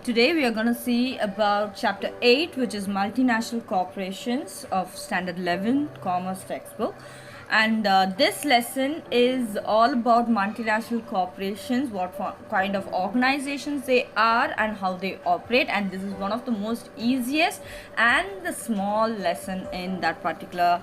Today we are going to see about chapter 8, which is multinational corporations of standard 11 commerce textbook. And this lesson is all about multinational corporations, what kind of organizations they are and how they operate. And this is one of the most easiest and the small lesson in that particular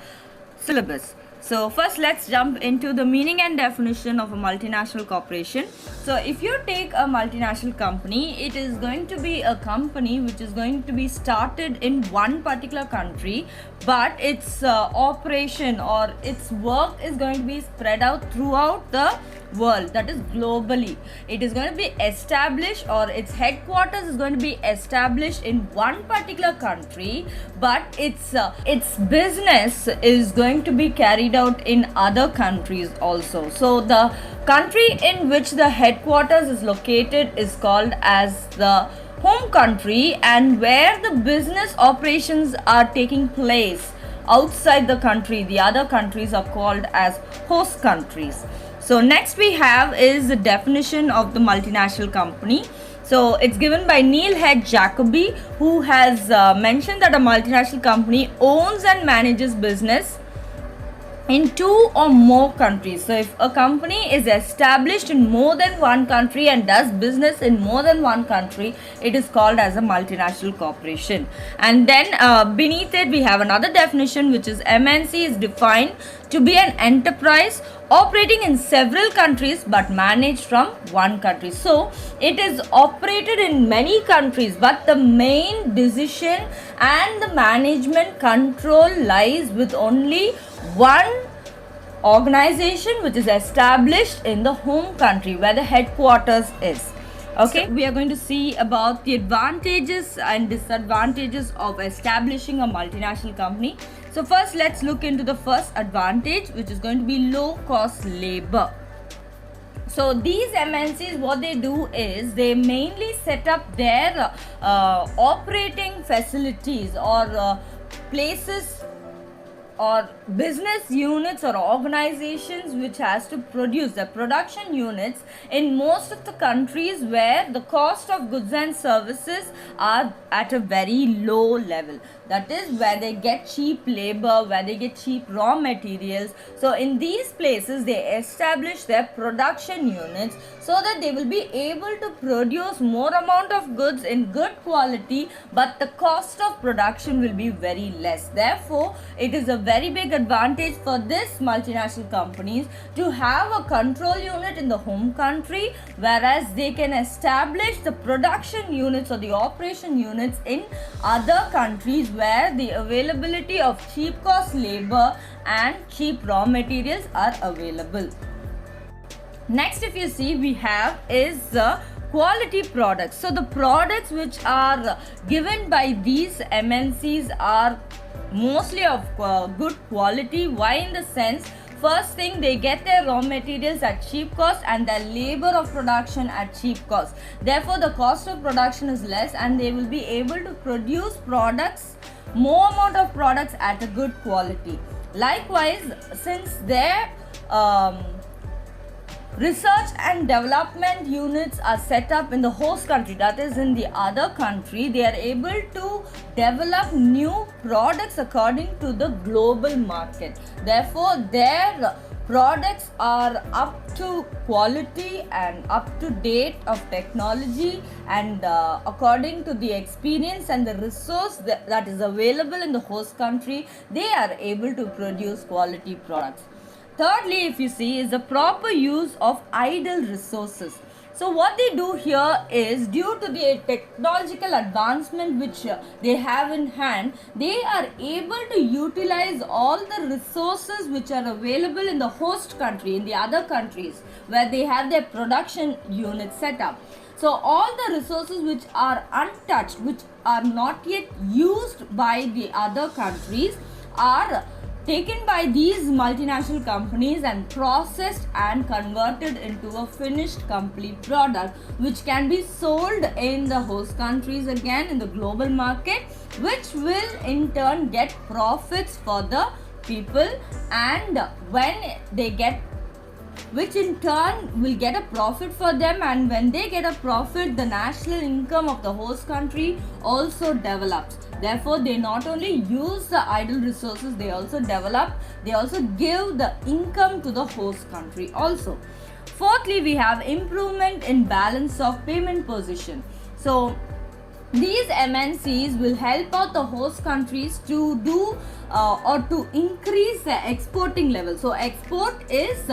syllabus. So first let's jump into the meaning and definition of a multinational corporation. So if you take a multinational company, it is going to be a company which is going to be started in one particular country, but its operation or its work is going to be spread out throughout the world, that is globally. It is going to be established, or its headquarters is going to be established in one particular country, but its business is going to be carried out in other countries also. So the country in which the headquarters is located is called as the home country, and where the business operations are taking place outside the country, the other countries are called as host countries. So next we have is the definition of the multinational company. So it's given by Neil H. Jacoby, who has mentioned that a multinational company owns and manages business in two or more countries. So if a company is established in more than one country and does business in more than one country, it is called as a multinational corporation. And then beneath it we have another definition, which is MNC is defined to be an enterprise operating in several countries but managed from one country. So it is operated in many countries, but the main decision and the management control lies with only one organization which is established in the home country where the headquarters is. Okay, so we are going to see about the advantages and disadvantages of establishing a multinational company. So first let's look into the first advantage, which is going to be low cost labor. So these MNCs, what they do is they mainly set up their operating facilities or places or business units or organizations which has to produce the production units in most of the countries where the cost of goods and services are at a very low level. That is where they get cheap labor, where they get cheap raw materials. So in these places they establish their production units so that they will be able to produce more amount of goods in good quality, but the cost of production will be very less. Therefore, it is a very big advantage for this multinational companies to have a control unit in the home country, whereas they can establish the production units or the operation units in other countries where the availability of cheap cost labor and cheap raw materials are available. Next, if you see, we have is quality products. So the products which are given by these MNCs are mostly of good quality. Why? In the sense, first thing, they get their raw materials at cheap cost and their labor of production at cheap cost. Therefore, the cost of production is less and they will be able to produce products, more amount of products at a good quality. Likewise, since their research and development units are set up in the host country, that is in the other country, they are able to develop new products according to the global market. Therefore, their products are up to quality and up to date of technology, and according to the experience and the resource that is available in the host country, they are able to produce quality products. Thirdly, if you see, is the proper use of idle resources. So what they do here is, due to the technological advancement which they have in hand, they are able to utilize all the resources which are available in the host country, in the other countries where they have their production units set up. So all the resources which are untouched, which are not yet used by the other countries, are taken by these multinational companies and processed and converted into a finished complete product, which can be sold in the host countries again in the global market, which will in turn get profits for the people. And when they get which in turn will get a profit for them, and when they get a profit, the national income of the host country also develops. Therefore, they not only use the idle resources, they also develop, they also give the income to the host country also. Fourthly, we have improvement in balance of payment position. So these MNCs will help out the host countries to do or to increase the exporting level. So export is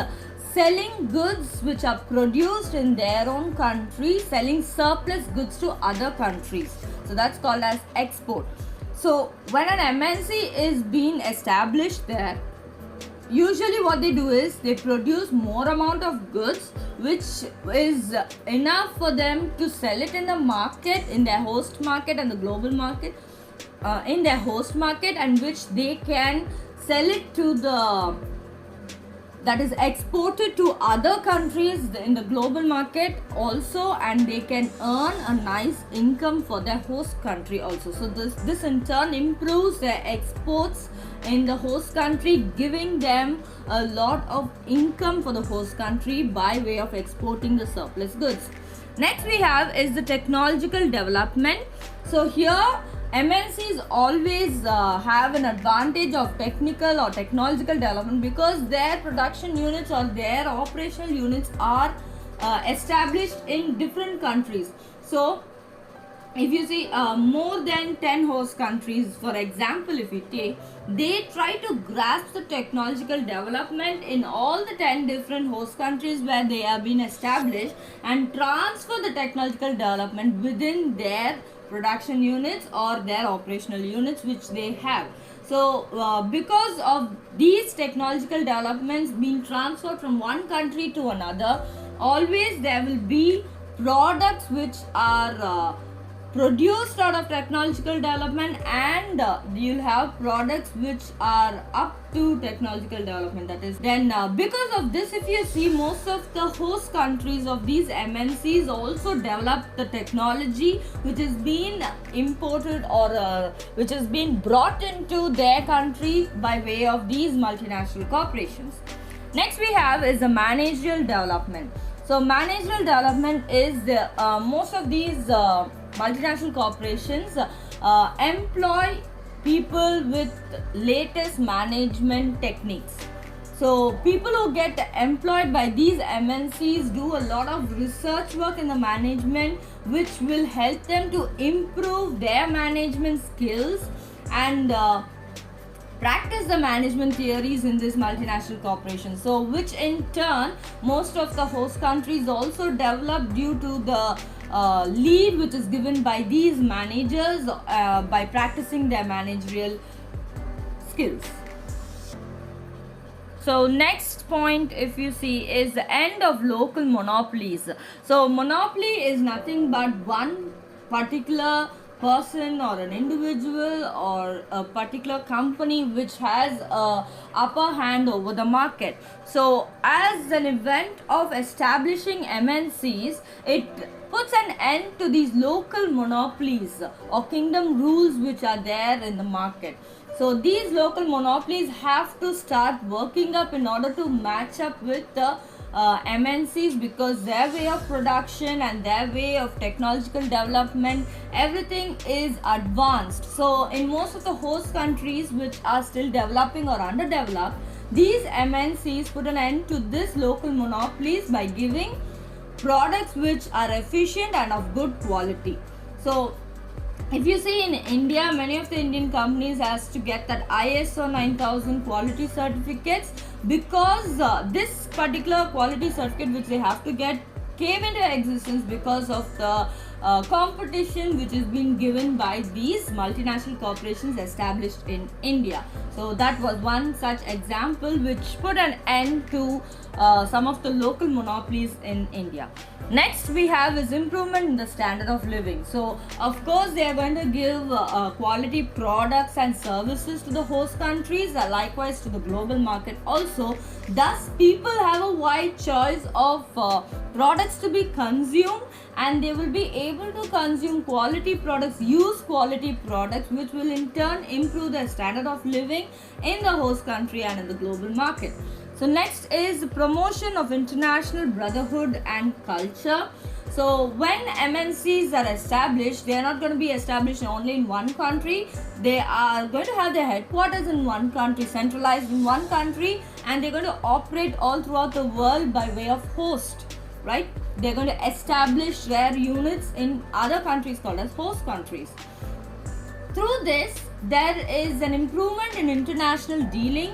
selling goods which are produced in their own country, selling surplus goods to other countries. So that's called as export. So when an MNC is being established there, usually what they do is they produce more amount of goods which is enough for them to sell it in the market, in their host market and the global market, in their host market, and which they can sell it to the, that is exported to other countries in the global market also, and they can earn a nice income for their host country also. So this in turn improves their exports in the host country, giving them a lot of income for the host country by way of exporting the surplus goods. Next we have is the technological development. So here MNCs always have an advantage of technical or technological development because their production units or their operational units are established in different countries. So if you see more than 10 host countries, for example, if we take, they try to grasp the technological development in all the 10 different host countries where they have been established and transfer the technological development within their production units or their operational units which they have. So because of these technological developments being transferred from one country to another, always there will be products which are produced out of technological development, and you'll have products which are up to technological development. That is, then because of this, if you see, most of the host countries of these MNCs also develop the technology which is being imported or which is being brought into their country by way of these multinational corporations. Next we have is the managerial development. So managerial development is most of these multinational corporations employ people with latest management techniques. So people who get employed by these MNCs do a lot of research work in the management which will help them to improve their management skills and practice the management theories in this multinational corporation. So which in turn most of the host countries also develop due to the lead which is given by these managers by practicing their managerial skills. So next point, if you see, is the end of local monopolies. So monopoly is nothing but one particular person or an individual or a particular company which has a upper hand over the market. So as an event of establishing MNCs, it puts an end to these local monopolies or kingdom rules which are there in the market. So these local monopolies have to start working up in order to match up with the MNCs, because their way of production and their way of technological development, everything is advanced. So in most of the host countries which are still developing or underdeveloped, these MNCs put an end to this local monopolies by giving products which are efficient and of good quality. So if you see in India, many of the Indian companies has to get that ISO 9000 quality certificates, because this particular quality certificate which they have to get came into existence because of the competition which is being given by these multinational corporations established in India. So that was one such example which put an end to some of the local monopolies in India. Next we have is improvement in the standard of living. So of course they are going to give quality products and services to the host countries, likewise to the global market also. Thus people have a wide choice of products to be consumed, and they will be able to consume quality products, use quality products, which will in turn improve their standard of living in the host country and in the global market. So next is promotion of international brotherhood and culture. So when MNCs are established, they are not going to be established only in one country. They are going to have their headquarters in one country, centralized in one country, and they're going to operate all throughout the world by way of host, right? They're going to establish their units in other countries called as host countries. Through this, there is an improvement in international dealing.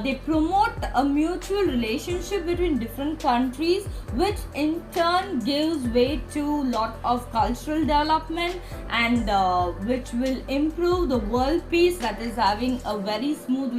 They promote a mutual relationship between different countries, which in turn gives way to lot of cultural development, and which will improve the world peace, that is having a very smooth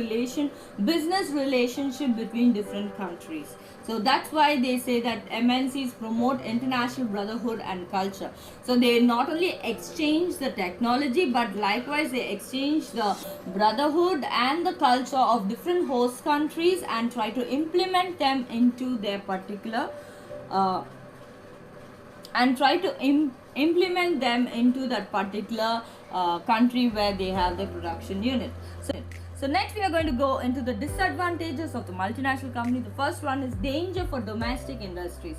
business relationship between different countries. So that's why they say that MNCs promote international brotherhood and culture. So they not only exchange the technology, but likewise they exchange the brotherhood and the culture of different host countries and try to implement them into their particular implement them into that particular country where they have their production unit. So next we are going to go into the disadvantages of the multinational company. The first one is danger for domestic industries.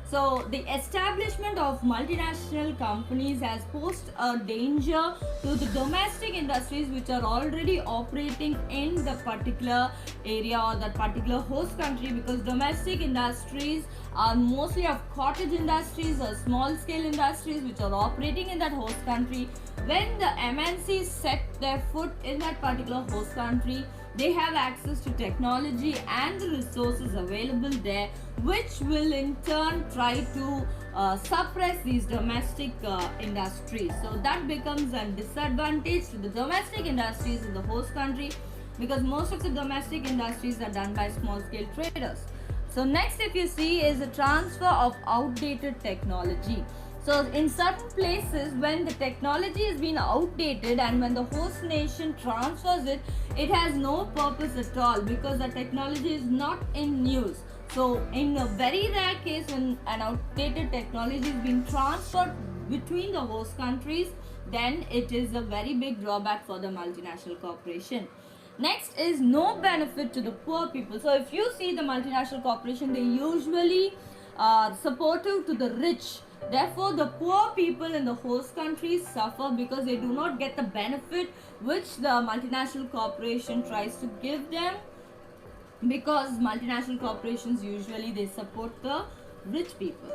So the establishment of multinational companies has posed a danger to the domestic industries which are already operating in the particular area or that particular host country, because domestic industries are mostly of cottage industries or small scale industries which are operating in that host country. When the MNCs set their foot in that particular host country, they have access to technology and the resources available there, which will in turn try to suppress these domestic industries. So that becomes a disadvantage to the domestic industries in the host country, because most of the domestic industries are done by small scale traders. So next, if you see, is the transfer of outdated technology. So in certain places, when the technology has been outdated and when the host nation transfers it, it has no purpose at all, because the technology is not in use. So in a very rare case, when an outdated technology is being transferred between the host countries, then it is a very big drawback for the multinational corporation. Next is no benefit to the poor people. So if you see the multinational corporation, they usually are supportive to the rich. Therefore, the poor people in the host countries suffer because they do not get the benefit which the multinational corporation tries to give them, because multinational corporations usually they support the rich people.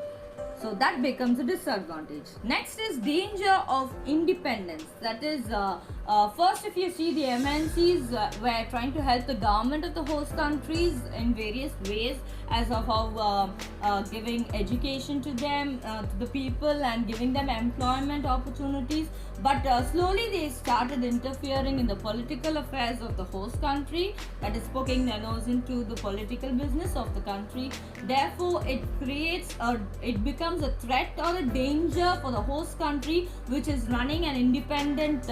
So that becomes a disadvantage. Next is danger of independence. That is, first, if you see, the MNCs were trying to help the government of the host countries in various ways, as of how giving education to them, to the people, and giving them employment opportunities. But slowly they started interfering in the political affairs of the host country, that is poking their nose into the political business of the country. Therefore, it becomes a threat or a danger for the host country, which is running an independent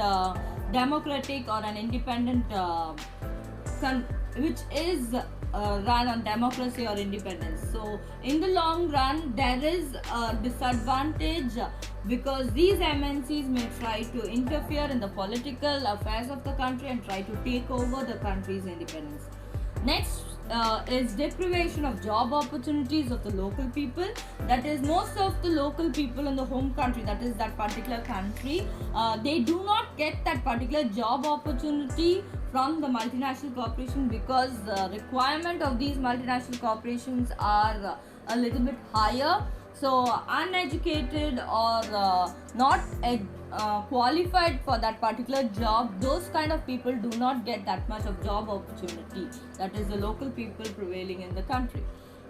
democratic or an independent which is run on democracy or independence. So in the long run, there is a disadvantage, because these MNCs may try to interfere in the political affairs of the country and try to take over the country's independence. Next is deprivation of job opportunities of the local people. That is, most of the local people in the home country, that is that particular country, they do not get that particular job opportunity from the multinational corporation, because the requirement of these multinational corporations are a little bit higher. So uneducated or not qualified for that particular job, those kind of people do not get that much of job opportunity. That is the local people prevailing in the country.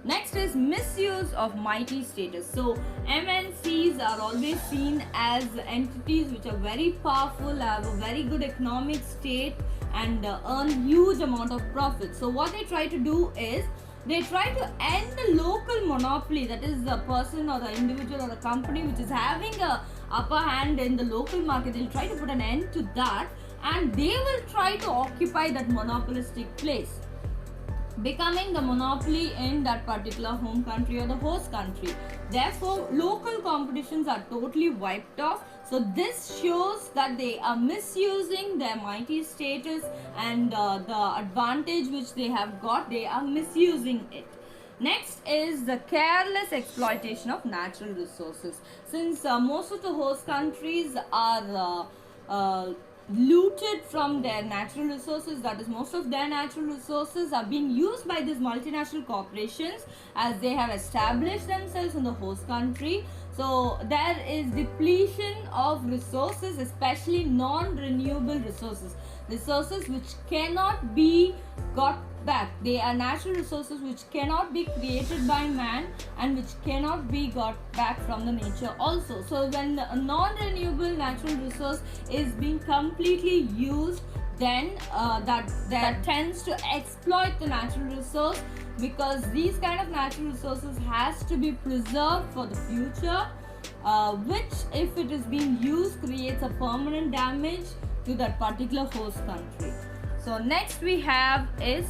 Next is misuse of mighty status. So MNCs are always seen as entities which are very powerful, have a very good economic state, and earn huge amount of profit. So what they try to do is, they try to end the local monopoly, that is a person or an individual or a company which is having a upper hand in the local market. They'll try to put an end to that, and they will try to occupy that monopolistic place. becoming the monopoly in that particular home country or the host country. Therefore, local competitions are totally wiped off. So this shows that they are misusing their mighty status and the advantage which they have got, they are misusing it. Next is the careless exploitation of natural resources. Since most of the host countries are looted from their natural resources, that is, most of their natural resources are being used by these multinational corporations as they have established themselves in the host country. So there is depletion of resources, especially non-renewable resources which cannot be got back. They are natural resources which cannot be created by man and which cannot be got back from the nature also. So when a non-renewable natural resource is being completely used, then that tends to exploit the natural resource, because these kind of natural resources has to be preserved for the future, which if it is being used creates a permanent damage to that particular host country. So next we have is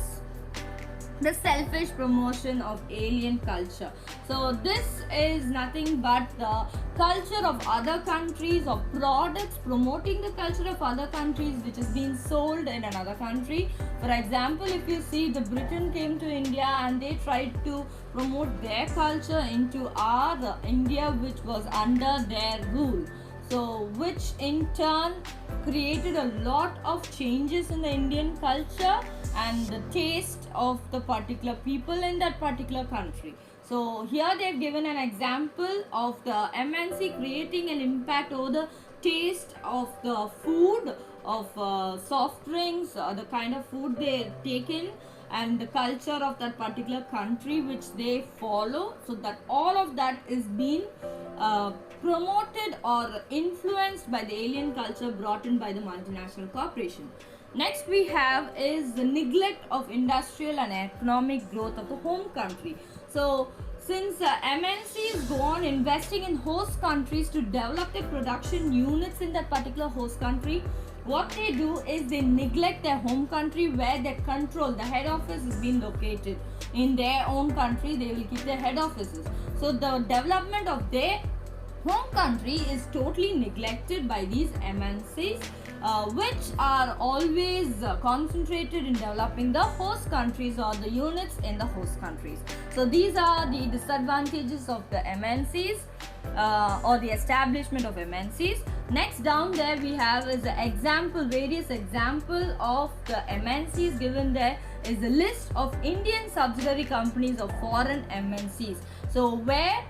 the selfish promotion of alien culture. So this is nothing but the culture of other countries or products, promoting the culture of other countries which is being sold in another country. For example, if you see, the Britain came to India and they tried to promote their culture into our India, which was under their rule. So which in turn created a lot of changes in the Indian culture and the taste of the particular people in that particular country. So here they've given an example of the MNC creating an impact over the taste of the food, of soft drinks, the kind of food they take in, and the culture of that particular country which they follow. So that all of that is being promoted or influenced by the alien culture brought in by the multinational corporation. Next we have is the neglect of industrial and economic growth of the home country. So since MNCs go on investing in host countries to develop their production units in that particular host country, what they do is they neglect their home country where their control, the head office is being located. In their own country, they will keep their head offices. So the development of their home country is totally neglected by these MNCs, which are always concentrated in developing the host countries or the units in the host countries. So these are the disadvantages of the MNCs or the establishment of MNCs. Next down there we have is the example, various example of the MNCs. Given there is a list of Indian subsidiary companies of foreign MNCs. So where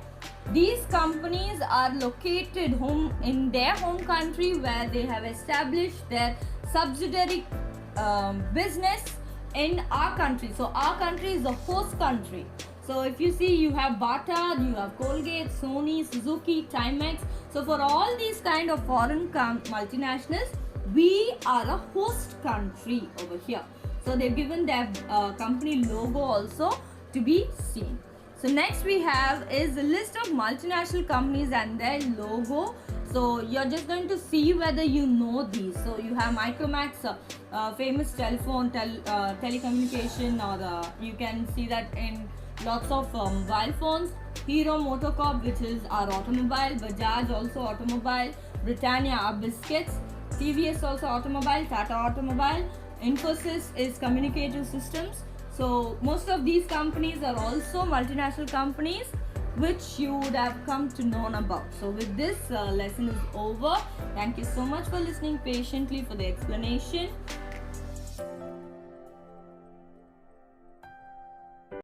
these companies are located in their home country, where they have established their subsidiary business in our country. So our country is the host country. So if you see, you have Bata, you have Colgate, Sony, Suzuki, Timex. So for all these kind of foreign multinationals, we are a host country over here. So they've given their company logo also to be seen. So next we have is a list of multinational companies and their logo. So you're just going to see whether you know these. So you have Micromax, famous telephone, telecommunication, or you can see that in lots of mobile phones. Hero Motocorp, which is our automobile. Bajaj also automobile. Britannia are biscuits. TVS also automobile. Tata automobile. Infosys is communicative systems. So most of these companies are also multinational companies which you would have come to know about. So with this lesson is over. Thank you so much for listening patiently for the explanation.